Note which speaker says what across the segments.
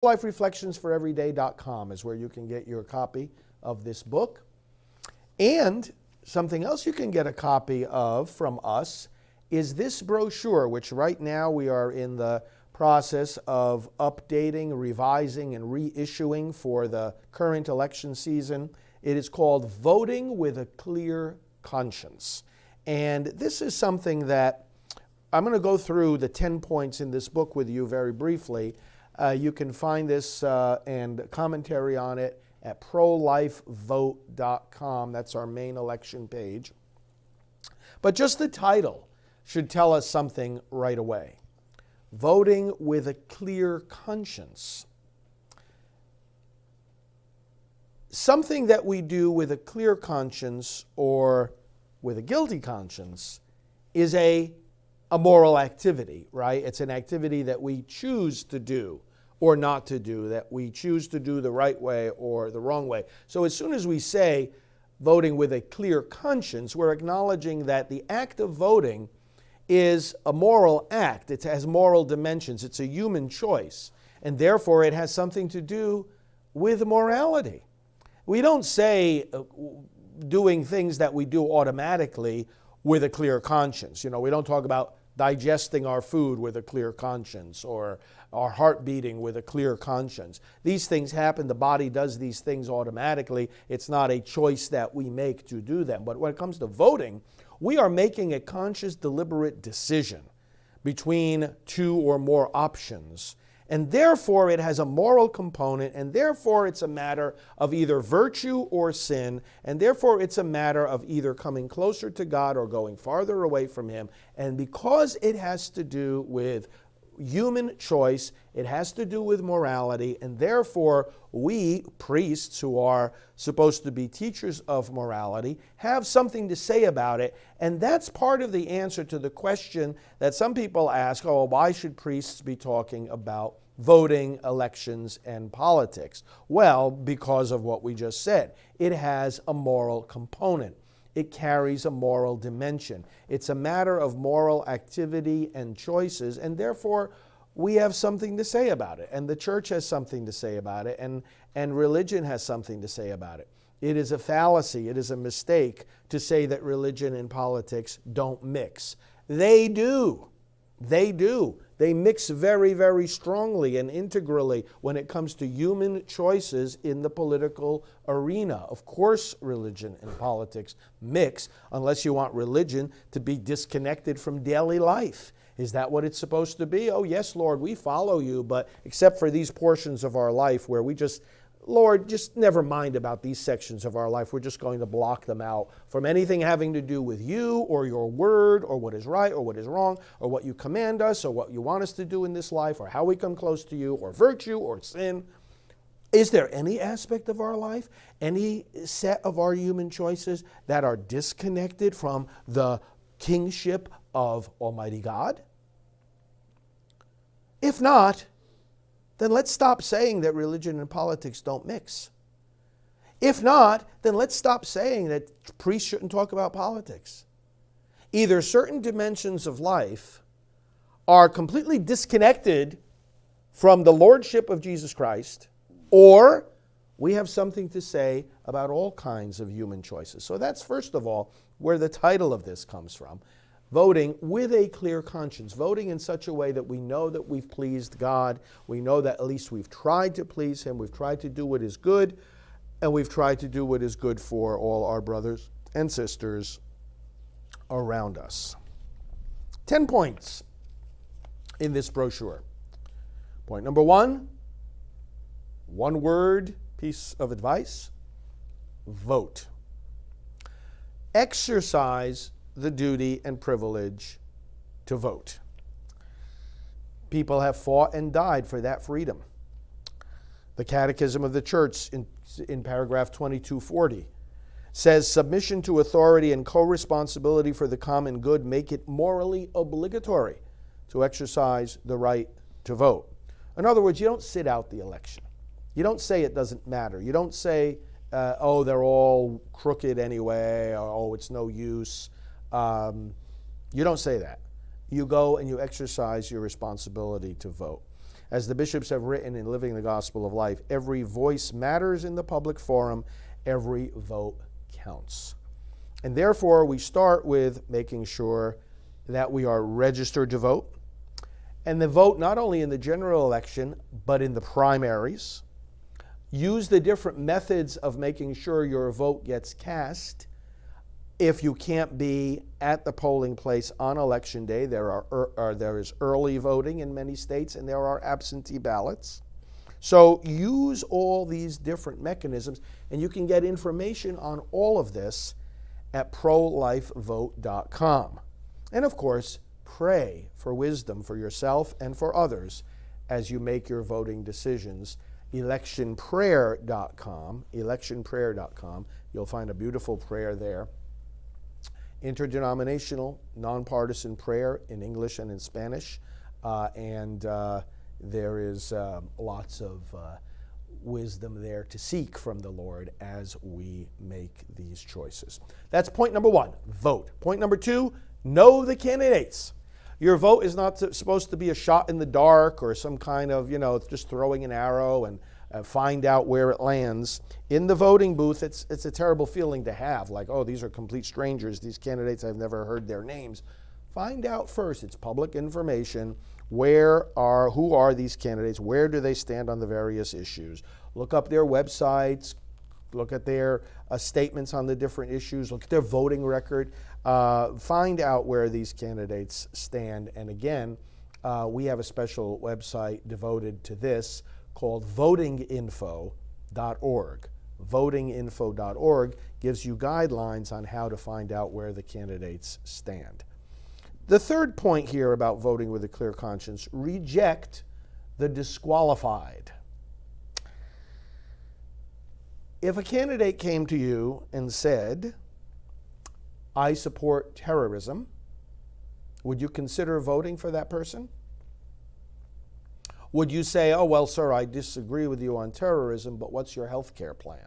Speaker 1: lifereflectionsforeveryday.com is where you can get your copy of this book. And something else you can get a copy of from us is this brochure, which right now we are in the process of updating, revising, and reissuing for the current election season. It is called Voting with a Clear Conscience. And this is something that I'm going to go through the 10 points in this book with you very briefly. You can find this and commentary on it at prolifevote.com. That's our main election page. But just the title should tell us something right away. Voting with a clear conscience. Something that we do with a clear conscience or with a guilty conscience is a moral activity, right? It's an activity that we choose to do or not to do, that we choose to do the right way or the wrong way. So as soon as we say voting with a clear conscience, we're acknowledging that the act of voting is a moral act. It has moral dimensions. It's a human choice. And therefore, it has something to do with morality. We don't say doing things that we do automatically with a clear conscience. You know, we don't talk about digesting our food with a clear conscience or our heart beating with a clear conscience. These things happen. The body does these things automatically. It's not a choice that we make to do them. But when it comes to voting, we are making a conscious, deliberate decision between two or more options. And therefore, it has a moral component, and therefore, it's a matter of either virtue or sin, and therefore, it's a matter of either coming closer to God or going farther away from Him. And because it has to do with human choice, it has to do with morality, and therefore, we, priests who are supposed to be teachers of morality, have something to say about it. And that's part of the answer to the question that some people ask, oh, why should priests be talking about voting, elections, and politics? Well, because of what we just said. It has a moral component. It carries a moral dimension. It's a matter of moral activity and choices, and therefore we have something to say about it, and the church has something to say about it, and religion has something to say about it. It is a fallacy, it is a mistake to say that religion and politics don't mix. They do. They do. They mix very, very strongly and integrally when it comes to human choices in the political arena. Of course, religion and politics mix, unless you want religion to be disconnected from daily life. Is that what it's supposed to be? Oh, yes, Lord, we follow you, but except for these portions of our life where we just, Lord, just never mind about these sections of our life. We're just going to block them out from anything having to do with you or your word or what is right or what is wrong or what you command us or what you want us to do in this life or how we come close to you or virtue or sin. Is there any aspect of our life, any set of our human choices that are disconnected from the kingship of Almighty God? If not, then let's stop saying that religion and politics don't mix. If not, then let's stop saying that priests shouldn't talk about politics. Either certain dimensions of life are completely disconnected from the lordship of Jesus Christ, or we have something to say about all kinds of human choices. So that's, first of all, where the title of this comes from. Voting with a clear conscience, voting in such a way that we know that we've pleased God, we know that at least we've tried to please Him, we've tried to do what is good, and we've tried to do what is good for all our brothers and sisters around us. 10 points in this brochure. Point number one word piece of advice: vote. Exercise the duty and privilege to vote. People have fought and died for that freedom. The Catechism of the Church in paragraph 2240 says submission to authority and co-responsibility for the common good make it morally obligatory to exercise the right to vote. In other words, you don't sit out the election. You don't say it doesn't matter. You don't say, oh, they're all crooked anyway, or oh, it's no use. You don't say that. You go and you exercise your responsibility to vote. As the bishops have written in Living the Gospel of Life, every voice matters in the public forum, every vote counts. And therefore, we start with making sure that we are registered to vote, and the vote not only in the general election, but in the primaries. Use the different methods of making sure your vote gets cast. If you can't be at the polling place on election day, there is early voting in many states, and there are absentee ballots. So use all these different mechanisms, and you can get information on all of this at prolifevote.com. And of course, pray for wisdom for yourself and for others as you make your voting decisions. Electionprayer.com. You'll find a beautiful prayer there. Interdenominational, nonpartisan prayer in English and in Spanish. There is lots of wisdom there to seek from the Lord as we make these choices. That's point number one, vote. Point number two, know the candidates. Your vote is not supposed to be a shot in the dark or some kind of, just throwing an arrow and find out where it lands. In the voting booth, it's a terrible feeling to have, like, oh, these are complete strangers, these candidates, I've never heard their names. Find out first, it's public information, who are these candidates, where do they stand on the various issues. Look up their websites, look at their statements on the different issues, look at their voting record, find out where these candidates stand. And again, we have a special website devoted to this called votinginfo.org. Votinginfo.org gives you guidelines on how to find out where the candidates stand. The third point here about voting with a clear conscience, reject the disqualified. If a candidate came to you and said, I support terrorism, would you consider voting for that person? Would you say, oh, well, sir, I disagree with you on terrorism, but what's your health care plan?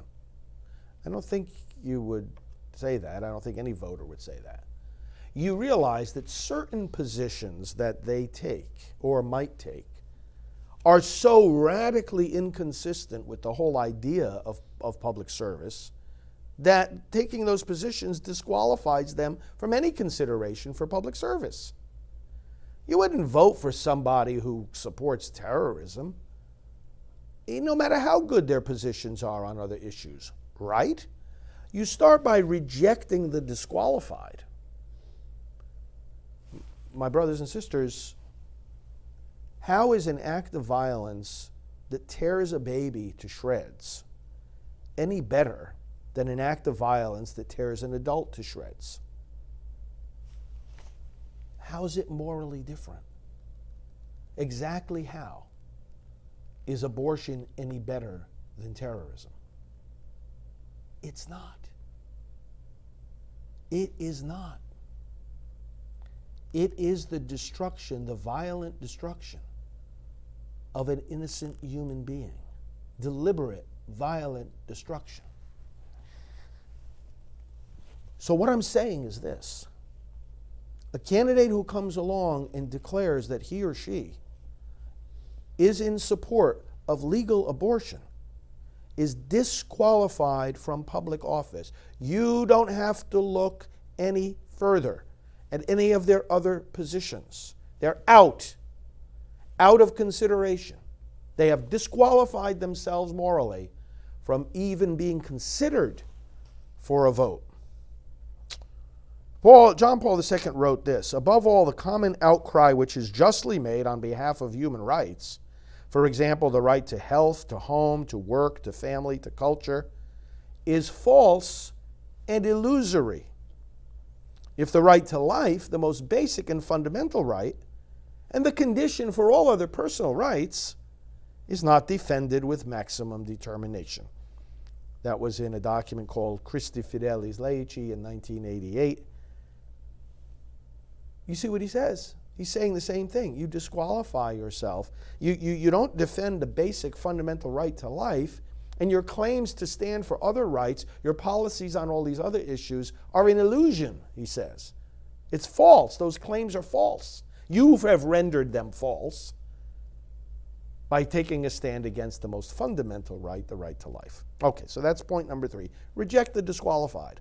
Speaker 1: I don't think you would say that. I don't think any voter would say that. You realize that certain positions that they take or might take are so radically inconsistent with the whole idea of public service that taking those positions disqualifies them from any consideration for public service. You wouldn't vote for somebody who supports terrorism, no matter how good their positions are on other issues, right? You start by rejecting the disqualified. My brothers and sisters, how is an act of violence that tears a baby to shreds any better than an act of violence that tears an adult to shreds? How is it morally different? Exactly how is abortion any better than terrorism? It's not. It is not. It is the destruction, the violent destruction of an innocent human being. Deliberate, violent destruction. So what I'm saying is this. A candidate who comes along and declares that he or she is in support of legal abortion is disqualified from public office. You don't have to look any further at any of their other positions. They're out of consideration. They have disqualified themselves morally from even being considered for a vote. John Paul II wrote this, above all, the common outcry which is justly made on behalf of human rights, for example, the right to health, to home, to work, to family, to culture, is false and illusory. If the right to life, the most basic and fundamental right, and the condition for all other personal rights, is not defended with maximum determination. That was in a document called Christi Fidelis Laici in 1988. You see what he says? He's saying the same thing. You disqualify yourself. You don't defend the basic fundamental right to life, and your claims to stand for other rights, your policies on all these other issues are an illusion, he says. It's false. Those claims are false. You have rendered them false. by taking a stand against the most fundamental right, the right to life. Okay, so that's point number 3. Reject the disqualified.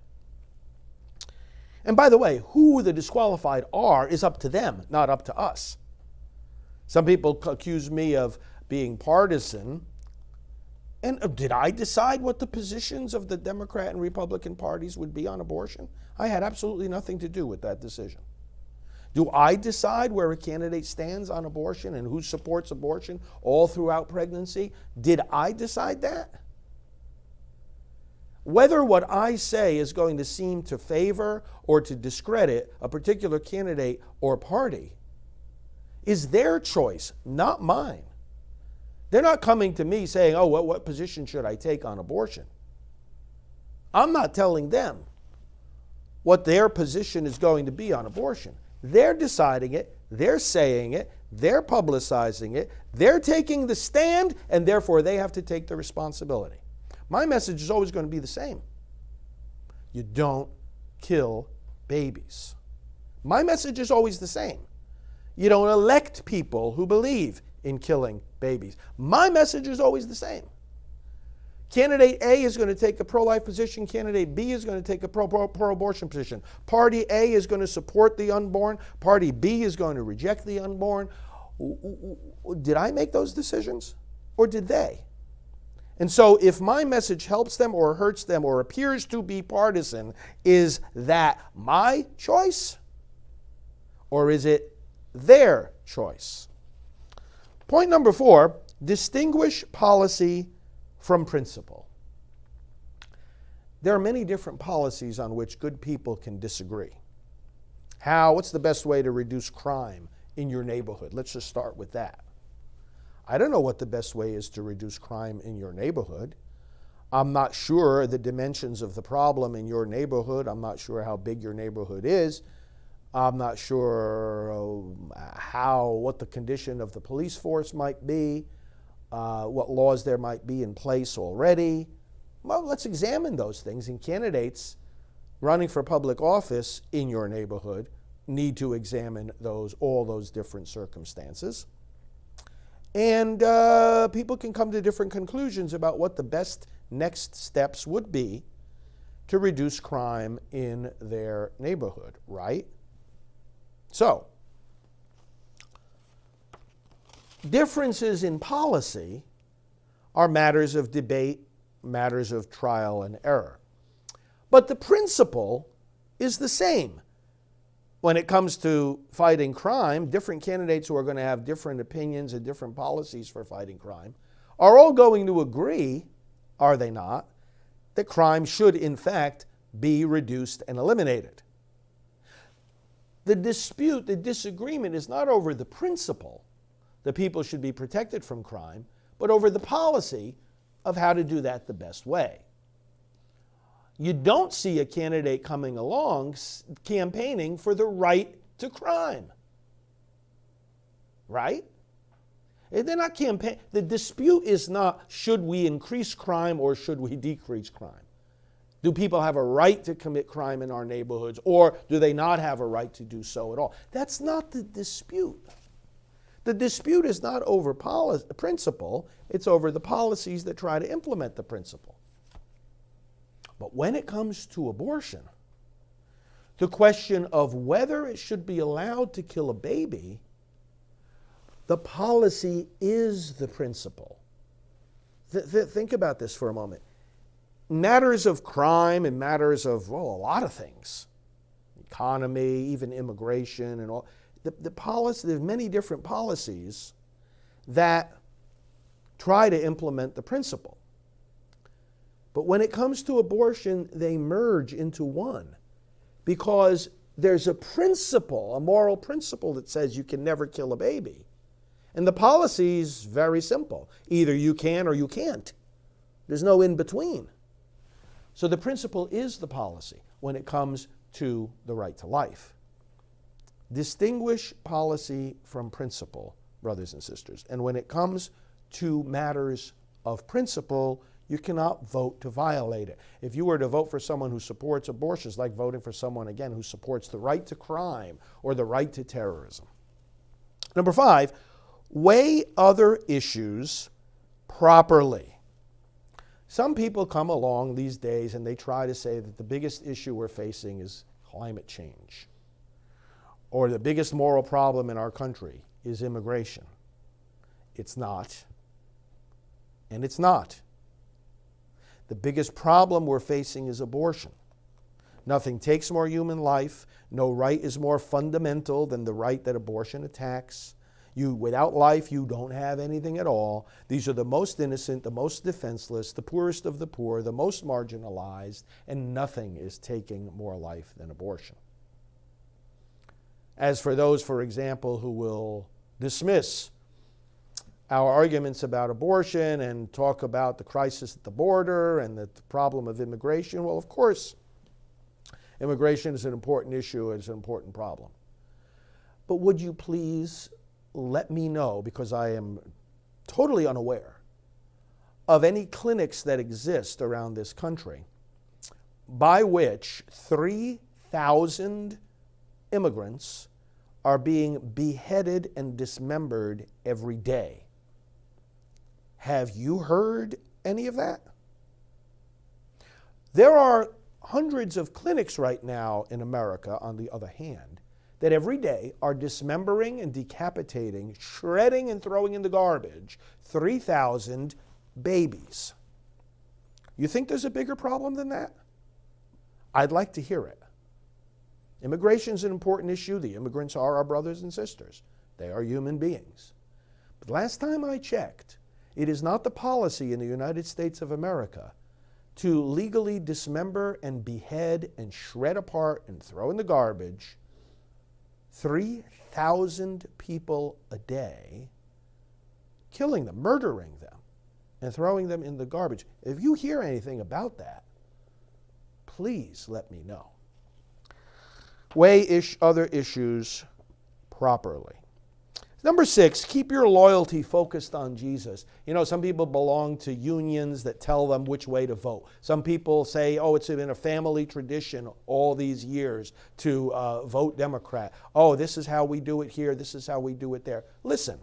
Speaker 1: And by the way, who the disqualified are is up to them, not up to us. Some people accuse me of being partisan. And did I decide what the positions of the Democrat and Republican parties would be on abortion? I had absolutely nothing to do with that decision. Do I decide where a candidate stands on abortion and who supports abortion all throughout pregnancy? Did I decide that? Whether what I say is going to seem to favor or to discredit a particular candidate or party is their choice, not mine. They're not coming to me saying, oh, what position should I take on abortion? I'm not telling them what their position is going to be on abortion. They're deciding it, they're saying it, they're publicizing it, they're taking the stand, and therefore they have to take the responsibility. My message is always going to be the same. You don't kill babies. My message is always the same. You don't elect people who believe in killing babies. My message is always the same. Candidate A is going to take a pro-life position. Candidate B is going to take a pro-abortion position. Party A is going to support the unborn. Party B is going to reject the unborn. Did I make those decisions? Or did they? And so if my message helps them or hurts them or appears to be partisan, is that my choice? Or is it their choice? Point number 4, distinguish policy from principle. There are many different policies on which good people can disagree. What's the best way to reduce crime in your neighborhood? Let's just start with that. I don't know what the best way is to reduce crime in your neighborhood. I'm not sure the dimensions of the problem in your neighborhood. I'm not sure how big your neighborhood is. I'm not sure what the condition of the police force might be, what laws there might be in place already. Well, let's examine those things. And candidates running for public office in your neighborhood need to examine all those different circumstances. And people can come to different conclusions about what the best next steps would be to reduce crime in their neighborhood, right? So, differences in policy are matters of debate, matters of trial and error. But the principle is the same. When it comes to fighting crime, different candidates who are going to have different opinions and different policies for fighting crime are all going to agree, are they not, that crime should in fact be reduced and eliminated. The dispute, the disagreement is not over the principle that people should be protected from crime, but over the policy of how to do that the best way. You don't see a candidate coming along campaigning for the right to crime. Right? They're not campaigning. The dispute is not should we increase crime or should we decrease crime. Do people have a right to commit crime in our neighborhoods, or do they not have a right to do so at all? That's not the dispute. The dispute is not over principle, it's over the policies that try to implement the principle. But when it comes to abortion, the question of whether it should be allowed to kill a baby, the policy is the principle. Think about this for a moment. Matters of crime and matters of, a lot of things, economy, even immigration and all, the policy, there's many different policies that try to implement the principle. But when it comes to abortion, they merge into one because there's a principle, a moral principle that says you can never kill a baby. And the policy is very simple. Either you can or you can't. There's no in between. So the principle is the policy when it comes to the right to life. Distinguish policy from principle, brothers and sisters. And when it comes to matters of principle, you cannot vote to violate it. If you were to vote for someone who supports abortion, it's like voting for someone, again, who supports the right to crime or the right to terrorism. Number 5, Weigh other issues properly. Some people come along these days and they try to say that the biggest issue we're facing is climate change, or the biggest moral problem in our country is immigration. It's not. And it's not. The biggest problem we're facing is abortion. Nothing takes more human life. No right is more fundamental than the right that abortion attacks. Without life, you don't have anything at all. These are the most innocent, the most defenseless, the poorest of the poor, the most marginalized, and nothing is taking more life than abortion. As for those, for example, who will dismiss our arguments about abortion and talk about the crisis at the border and the problem of immigration, well, of course, immigration is an important issue, it's an important problem. But would you please let me know, because I am totally unaware of any clinics that exist around this country by which 3,000 immigrants are being beheaded and dismembered every day. Have you heard any of that? There are hundreds of clinics right now in America, on the other hand, that every day are dismembering and decapitating, shredding and throwing in the garbage 3,000 babies. You think there's a bigger problem than that? I'd like to hear it. Immigration is an important issue. The immigrants are our brothers and sisters. They are human beings. But last time I checked, it is not the policy in the United States of America to legally dismember and behead and shred apart and throw in the garbage 3,000 people a day, killing them, murdering them, and throwing them in the garbage. If you hear anything about that, please let me know. Weigh other issues properly. Number 6, keep your loyalty focused on Jesus. You know, some people belong to unions that tell them which way to vote. Some people say, oh, it's been a family tradition all these years to vote Democrat. Oh, this is how we do it here. This is how we do it there. Listen,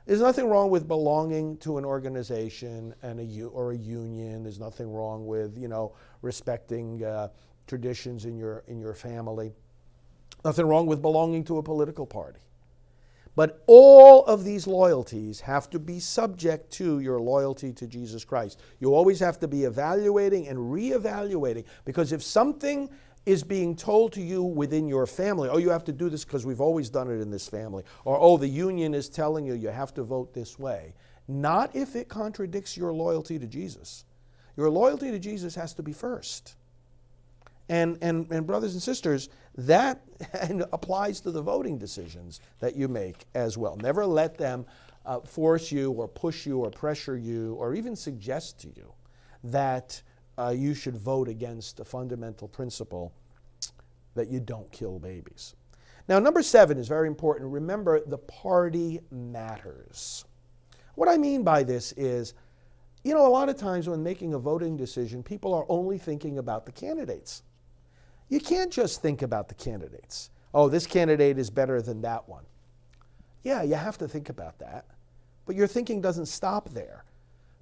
Speaker 1: there's nothing wrong with belonging to an organization or a union. There's nothing wrong with, respecting traditions in your family. Nothing wrong with belonging to a political party. But all of these loyalties have to be subject to your loyalty to Jesus Christ. You always have to be evaluating and reevaluating, because if something is being told to you within your family, oh, you have to do this because we've always done it in this family, or oh, the union is telling you have to vote this way, not if it contradicts your loyalty to Jesus. Your loyalty to Jesus has to be first. And brothers and sisters, that applies to the voting decisions that you make as well. Never let them force you or push you or pressure you or even suggest to you that you should vote against the fundamental principle that you don't kill babies. Now, number 7 is very important. Remember, the party matters. What I mean by this is, a lot of times when making a voting decision, people are only thinking about the candidates. You can't just think about the candidates. Oh, this candidate is better than that one. Yeah, you have to think about that. But your thinking doesn't stop there.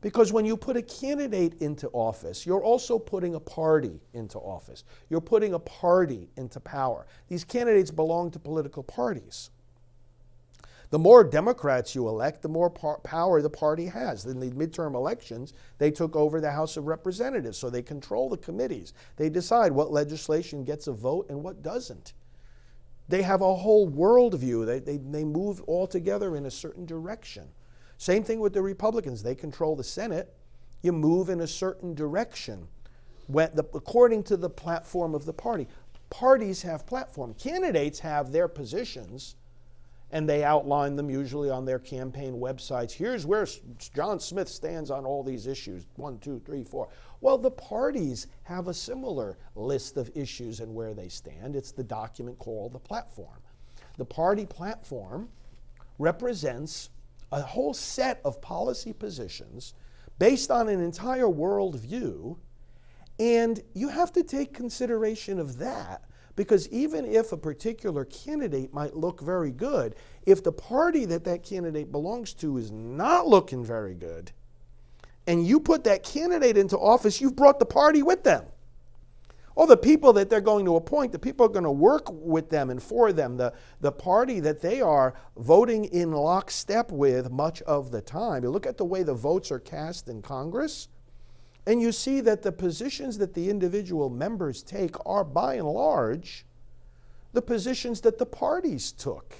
Speaker 1: Because when you put a candidate into office, you're also putting a party into office. You're putting a party into power. These candidates belong to political parties. The more Democrats you elect, the more power the party has. In the midterm elections, they took over the House of Representatives, so they control the committees. They decide what legislation gets a vote and what doesn't. They have a whole worldview. They move all together in a certain direction. Same thing with the Republicans. They control the Senate. You move in a certain direction according to the platform of the party. Parties have platform. Candidates have their positions, and they outline them usually on their campaign websites. Here's where John Smith stands on all these issues, 1, 2, 3, 4. Well, the parties have a similar list of issues and where they stand. It's the document called the platform. The party platform represents a whole set of policy positions based on an entire worldview, and you have to take consideration of that Because even if a particular candidate might look very good, if the party that that candidate belongs to is not looking very good, and you put that candidate into office, you've brought the party with them. All the people that they're going to appoint, the people are going to work with them and for them, the party that they are voting in lockstep with much of the time. You look at the way the votes are cast in Congress, and you see that the positions that the individual members take are, by and large, the positions that the parties took.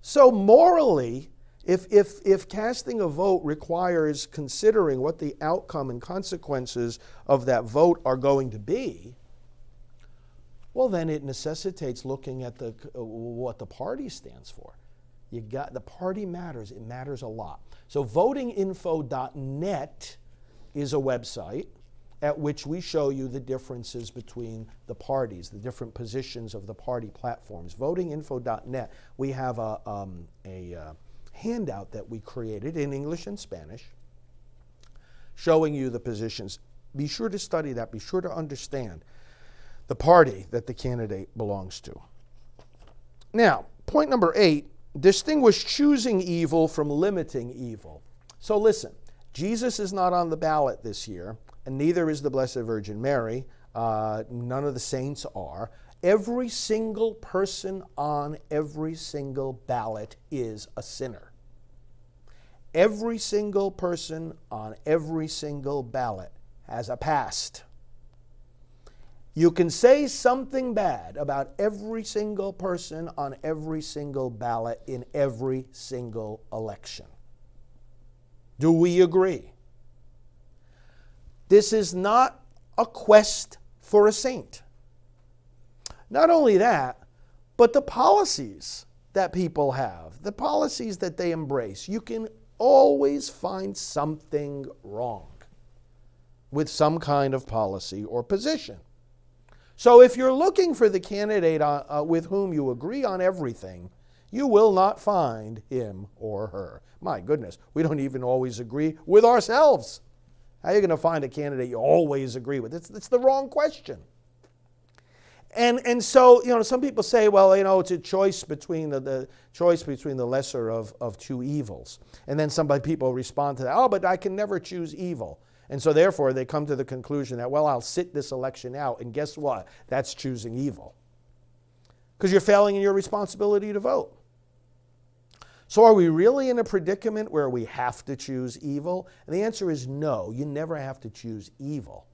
Speaker 1: So morally, if casting a vote requires considering what the outcome and consequences of that vote are going to be, well, then it necessitates looking at what the party stands for. The party matters. It matters a lot. So votinginfo.net is a website at which we show you the differences between the parties, the different positions of the party platforms. Votinginfo.net, we have a handout that we created in English and Spanish showing you the positions. Be sure to study that. Be sure to understand the party that the candidate belongs to. Now, point number 8, distinguish choosing evil from limiting evil. So listen, Jesus is not on the ballot this year, and neither is the Blessed Virgin Mary. None of the saints are. Every single person on every single ballot is a sinner. Every single person on every single ballot has a past. You can say something bad about every single person on every single ballot in every single election. Do we agree? This is not a quest for a saint. Not only that, but the policies that people have, the policies that they embrace, you can always find something wrong with some kind of policy or position. So if you're looking for the candidate with whom you agree on everything, you will not find him or her. My goodness, we don't even always agree with ourselves. How are you going to find a candidate you always agree with? It's the wrong question. And so, some people say, well, it's a choice between the choice between the lesser of two evils. And then people respond to that, oh, but I can never choose evil. And so therefore they come to the conclusion that, well, I'll sit this election out, and guess what? That's choosing evil. Because you're failing in your responsibility to vote. So are we really in a predicament where we have to choose evil? And the answer is no, you never have to choose evil.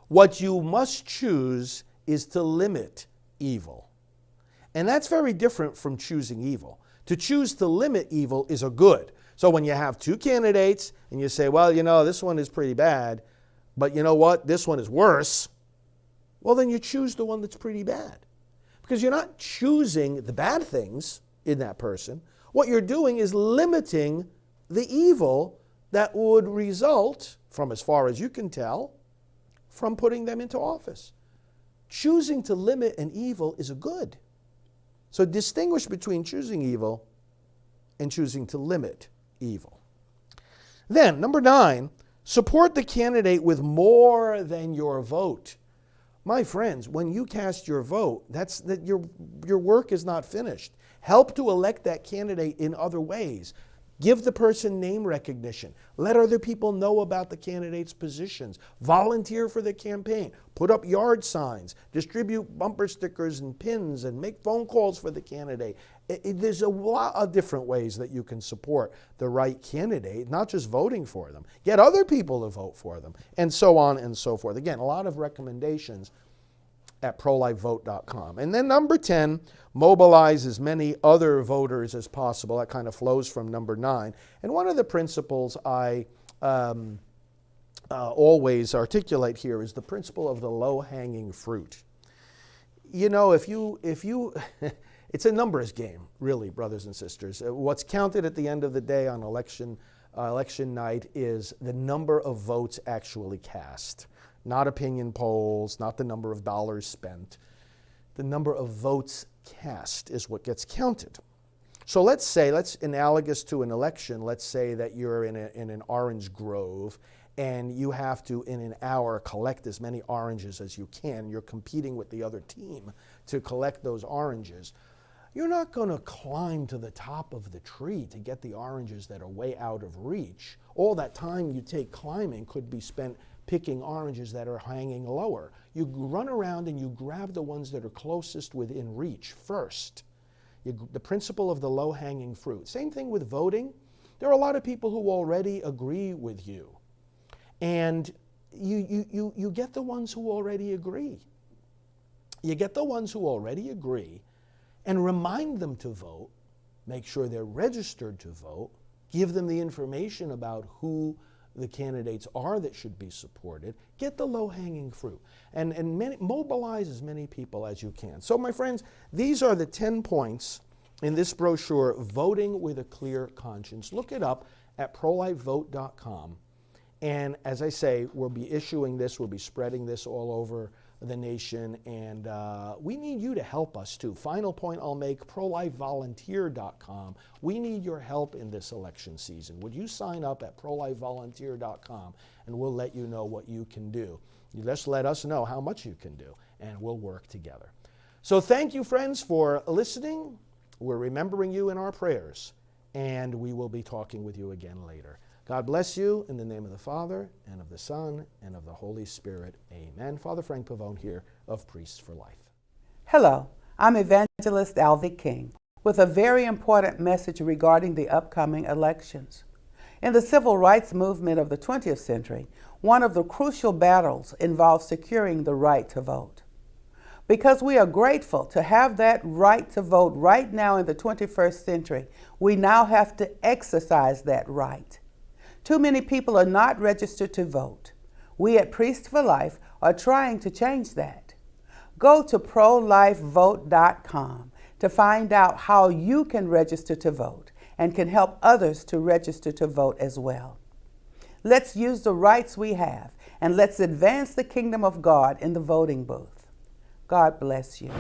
Speaker 1: What you must choose is to limit evil. And that's very different from choosing evil. To choose to limit evil is a good. So when you have two candidates and you say, well, this one is pretty bad, but you know what? This one is worse. Well, then you choose the one that's pretty bad. Because you're not choosing the bad things in that person. What you're doing is limiting the evil that would result, from as far as you can tell, from putting them into office. Choosing to limit an evil is a good. So distinguish between choosing evil and choosing to limit evil. Then, number 9, support the candidate with more than your vote. My friends, when you cast your vote, your work is not finished. Help to elect that candidate in other ways. Give the person name recognition. Let other people know about the candidate's positions. Volunteer for the campaign. Put up yard signs. Distribute bumper stickers and pins and make phone calls for the candidate. There's a lot of different ways that you can support the right candidate, not just voting for them. Get other people to vote for them, and so on and so forth. Again, a lot of recommendations at prolifevote.com. And then number 10, mobilize as many other voters as possible. That kind of flows from number 9. And one of the principles I always articulate here is the principle of the low-hanging fruit. If you it's a numbers game, really, brothers and sisters. What's counted at the end of the day on election night is the number of votes actually cast. Not opinion polls, not the number of dollars spent. The number of votes cast is what gets counted. So let's analogous to an election, let's say that you're in an orange grove and you have to, in an hour, collect as many oranges as you can. You're competing with the other team to collect those oranges. You're not going to climb to the top of the tree to get the oranges that are way out of reach. All that time you take climbing could be spent picking oranges that are hanging lower. You run around and you grab the ones that are closest within reach first. The principle of the low-hanging fruit. Same thing with voting. There are a lot of people who already agree with you. And you get the ones who already agree. You get the ones who already agree and remind them to vote, make sure they're registered to vote, give them the information about who the candidates are that should be supported, get the low-hanging fruit, and mobilize as many people as you can. So my friends, these are the 10 points in this brochure, Voting with a Clear Conscience. Look it up at prolifevote.com. And as I say, we'll be issuing this, we'll be spreading this all over the nation, and we need you to help us too. Final point I'll make, prolifevolunteer.com. We need your help in this election season. Would you sign up at prolifevolunteer.com, and we'll let you know what you can do. You just let us know how much you can do, and we'll work together. So thank you, friends, for listening. We're remembering you in our prayers, and we will be talking with you again later. God bless you in the name of the Father, and of the Son, and of the Holy Spirit. Amen. Father Frank Pavone here of Priests for Life.
Speaker 2: Hello, I'm Evangelist Alvy King with a very important message regarding the upcoming elections. In the civil rights movement of the 20th century, one of the crucial battles involved securing the right to vote. Because we are grateful to have that right to vote right now in the 21st century, we now have to exercise that right. Too many people are not registered to vote. We at Priests for Life are trying to change that. Go to prolifevote.com to find out how you can register to vote and can help others to register to vote as well. Let's use the rights we have, and let's advance the kingdom of God in the voting booth. God bless you.